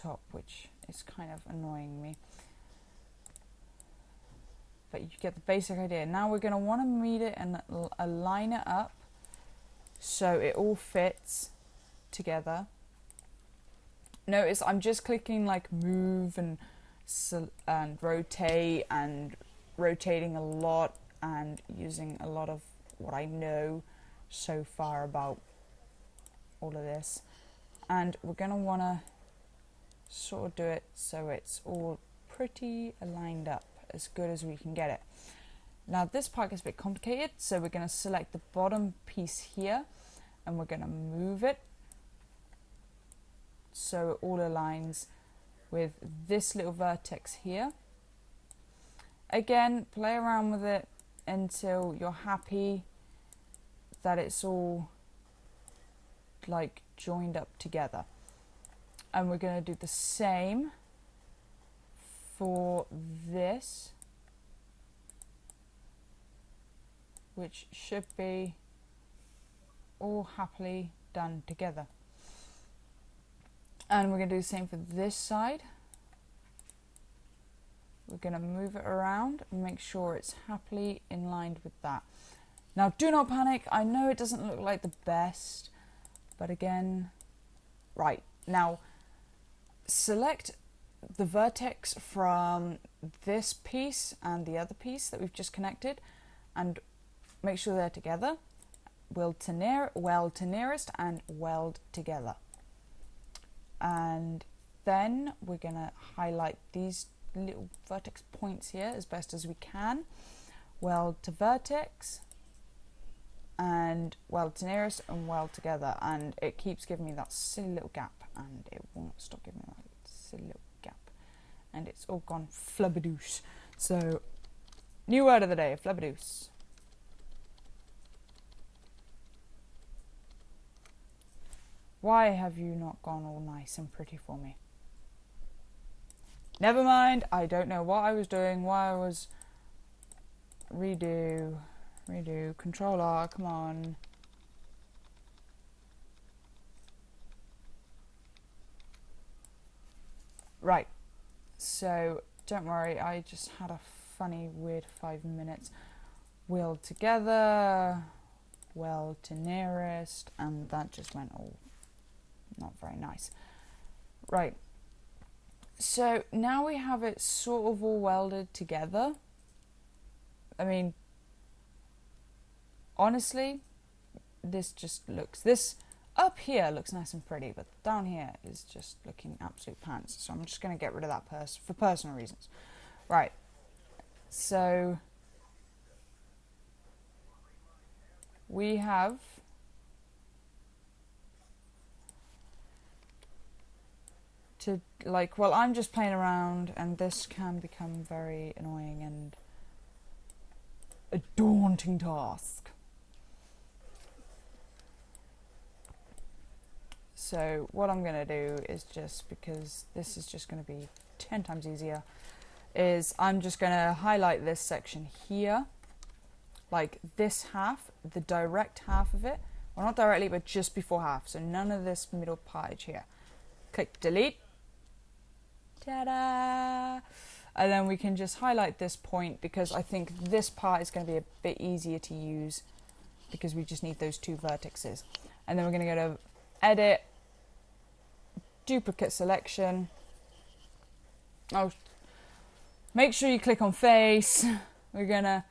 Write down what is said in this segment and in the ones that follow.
top, which is kind of annoying me. But you get the basic idea. Now we're going to want to meet it and align it up so it all fits together. Notice I'm just clicking like move and rotate, and rotating a lot and using a lot of what I know so far about all of this. And we're going to want to sort of do it so it's all pretty aligned up, as good as we can get it. Now this part gets a bit complicated, so we're going to select the bottom piece here and we're going to move it so it all aligns with this little vertex here. Again, play around with it until you're happy that it's all like joined up together. And we're going to do the same for this, which should be all happily done together. And we're going to do the same for this side. We're going to move it around and make sure it's happily in line with that. Now do not panic, I know it doesn't look like the best, but again, right, now select the vertex from this piece and the other piece that we've just connected and make sure they're together. Weld to nearest and weld together. And then we're going to highlight these little vertex points here as best as we can. Weld to vertex and weld to nearest and weld together. And it keeps giving me that silly little gap, and it won't stop giving me that silly little gap. And it's all gone flubbadoos. So, new word of the day, flubbadoos. Why have you not gone all nice and pretty for me? Never mind, I don't know what I was doing, why I was... Redo, Control R, come on. Right, so don't worry, I just had a funny, weird 5 minutes. Weld together, weld to nearest, and that just went all not very nice. Right, so now we have it sort of all welded together. I mean, honestly, this up here looks nice and pretty, but down here is just looking absolute pants. So I'm just going to get rid of that for personal reasons. Right, so we have to, like, well, I'm just playing around and this can become very annoying and a daunting task. So what I'm going to do is, just because this is just going to be 10 times easier, is I'm just going to highlight this section here, like this half, the direct half of it, well, not directly, but just before half, so none of this middle part here. Click delete. Ta-da! And then we can just highlight this point, because I think this part is going to be a bit easier to use because we just need those two vertices. And then we're going to go to edit, duplicate selection. Oh, make sure you click on face. We're going to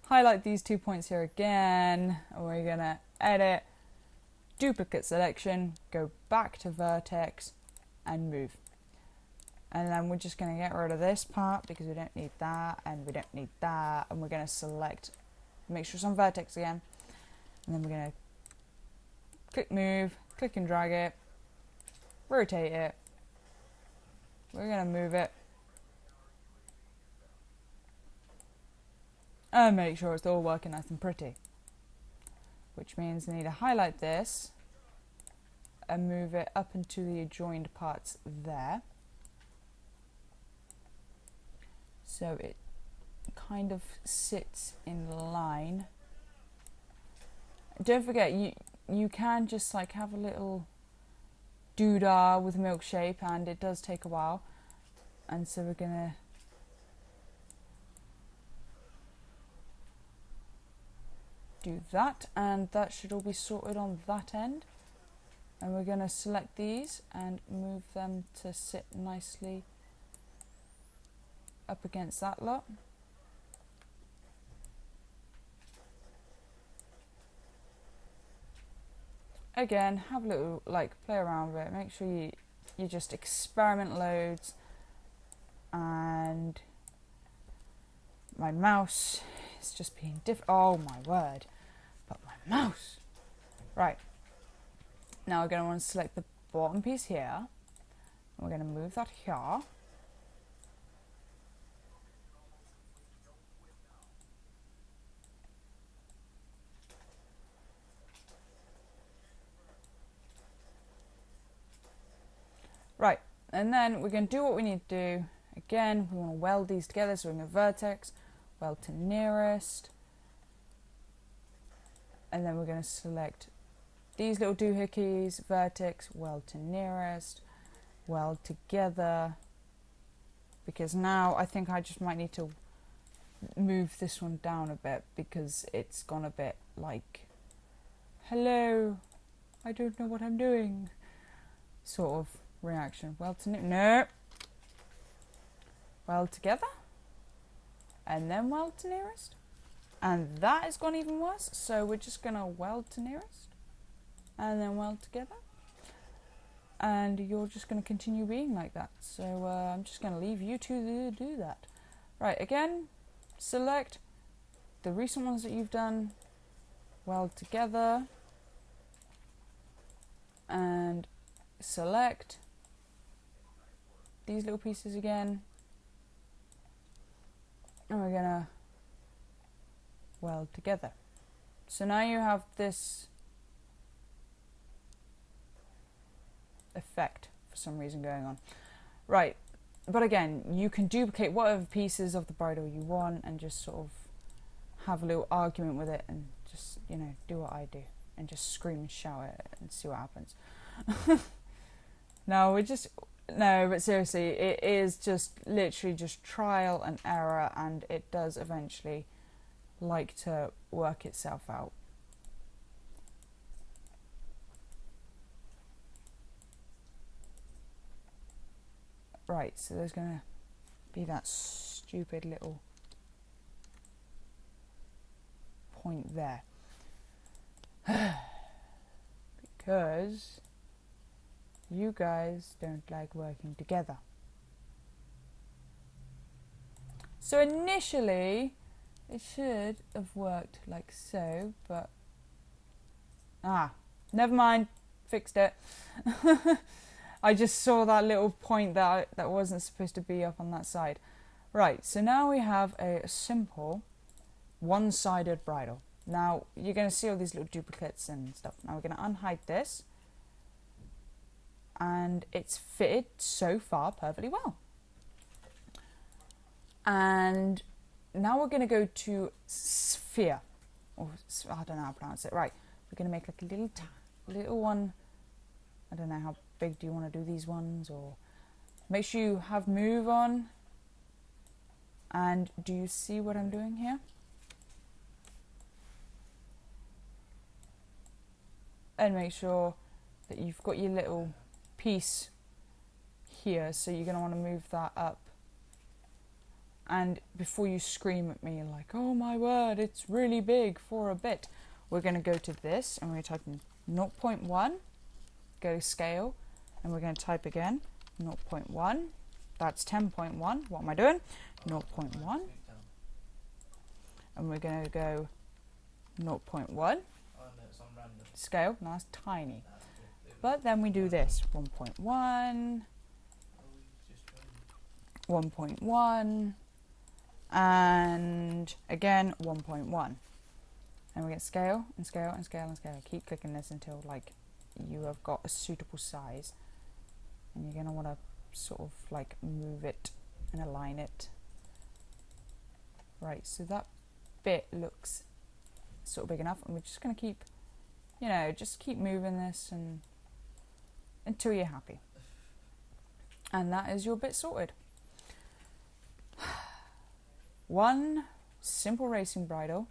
highlight these 2 points here again, and we're going to edit, duplicate selection, go back to vertex and move. And then we're just going to get rid of this part because we don't need that and we don't need that. And we're going to select, make sure it's on vertex again. And then we're going to click move, click and drag it, rotate it. We're going to move it. And make sure it's all working nice and pretty. Which means I need to highlight this and move it up into the adjoined parts there. So it kind of sits in line. Don't forget, you can just like have a little doodah with Milkshape, and it does take a while. And so we're gonna do that, and that should all be sorted on that end. And we're gonna select these and move them to sit nicely up against that lot. Again, have a little, like, play around with it. Make sure you just experiment loads. And my mouse is just being oh my word, but my mouse. Right, now we're going to want to select the bottom piece here. We're going to move that here. Right, and then we're going to do what we need to do. Again, we want to weld these together, so we're going to vertex, weld to nearest, and then we're going to select these little doohickeys, vertex, weld to nearest, weld together, because now I think I just might need to move this one down a bit because it's gone a bit like, hello, I don't know what I'm doing, sort of reaction. Weld to no, weld together, and then weld to nearest, and that has gone even worse. So we're just gonna weld to nearest, and then weld together, and you're just gonna continue being like that. So I'm just gonna leave you to do that. Right, again, select the recent ones that you've done, weld together, and select these little pieces again, and we're gonna weld together. So now you have this effect for some reason going on. Right, but again, you can duplicate whatever pieces of the bridle you want and just sort of have a little argument with it and just, you know, do what I do and just scream and shout it and see what happens. No, but seriously, it is just literally just trial and error, and it does eventually like to work itself out. Right, so there's going to be that stupid little point there. Because you guys don't like working together. So initially, it should have worked like so, but never mind, fixed it. I just saw that little point that wasn't supposed to be up on that side. Right, so now we have a simple one-sided bridle. Now, you're going to see all these little duplicates and stuff. Now we're going to unhide this. And it's fitted so far perfectly well. And now we're going to go to sphere. Or, I don't know how to pronounce it. Right, we're going to make like a little one. I don't know how big do you want to do these ones, or make sure you have move on. And do you see what I'm doing here? And make sure that you've got your little piece here, so you're going to want to move that up. And before you scream at me like, oh my word, it's really big for a bit, we're going to go to this and we're going to type in 0.1, go to scale, and we're going to type again 0.1. That's 10.1. What am I doing? 0.1. And we're going to go 0.1. Scale. Now it's tiny. But then we do this. 1.1. 1.1. And again 1.1. And we get scale and scale and scale and scale. Keep clicking this until like you have got a suitable size. And you're going to want to sort of like move it and align it. Right, so that bit looks sort of big enough, and we're just going to keep, you know, just keep moving this and until you're happy. And that is your bit sorted. One simple racing bridle.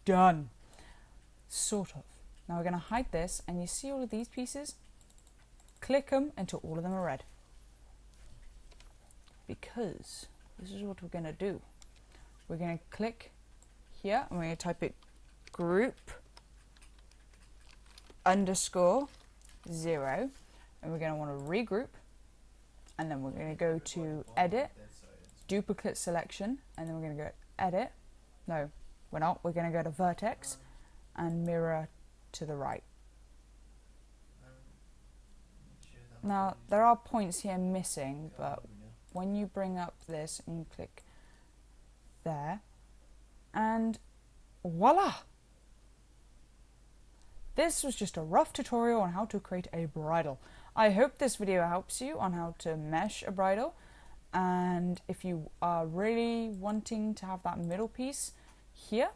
Done. Sort of. Now we're going to hide this, and you see all of these pieces? Click them until all of them are red. Because this is what we're going to do. We're going to click here, and we're going to type it group _0, and we're going to want to regroup, and then we're going to go to edit, duplicate selection, and then we're going to go edit. No, we're not. We're going to go to vertex and mirror to the right. Now there are points here missing, but when you bring up this and you click there, and voila! This was just a rough tutorial on how to create a bridle. I hope this video helps you on how to mesh a bridle, and if you are really wanting to have that middle piece here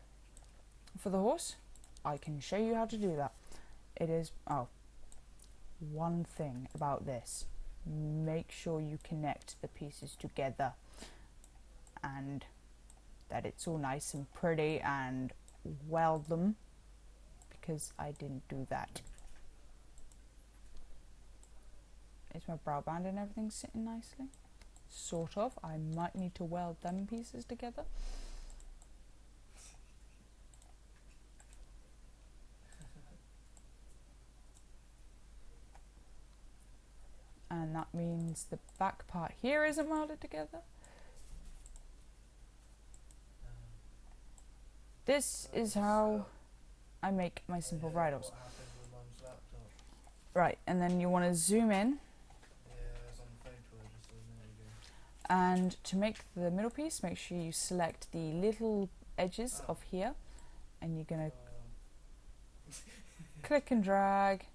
for the horse, I can show you how to do that. It is, one thing about this, make sure you connect the pieces together and that it's all nice and pretty, and weld them, because I didn't do that. Is my brow band and everything sitting nicely? Sort of. I might need to weld them pieces together. And that means the back part here isn't welded together. This is how I make my simple bridles. Right, and then you want to zoom in. And to make the middle piece, make sure you select the little edges of here, and you're going to click and drag,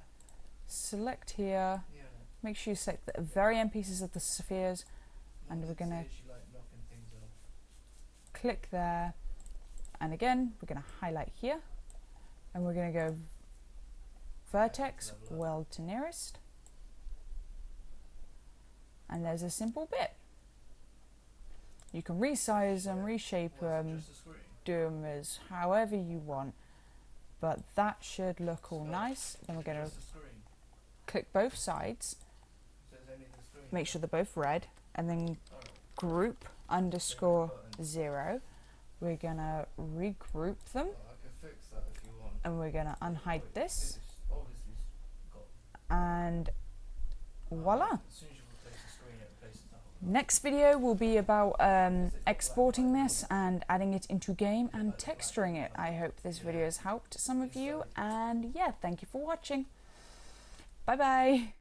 select here, make sure you select the very end pieces of the spheres, and we're going to click there, and again we're going to highlight here, and we're going to go vertex, weld to nearest, and there's a simple bit. You can resize them, reshape them, do them as however you want, but that should look all nice. Then we're going to click both sides, make sure they're both red, and then group _0. We're going to regroup them, and we're going to unhide this, and voila! Next video will be about exporting this and adding it into game and texturing it. I hope this video has helped some of you, and yeah, thank you for watching. Bye bye!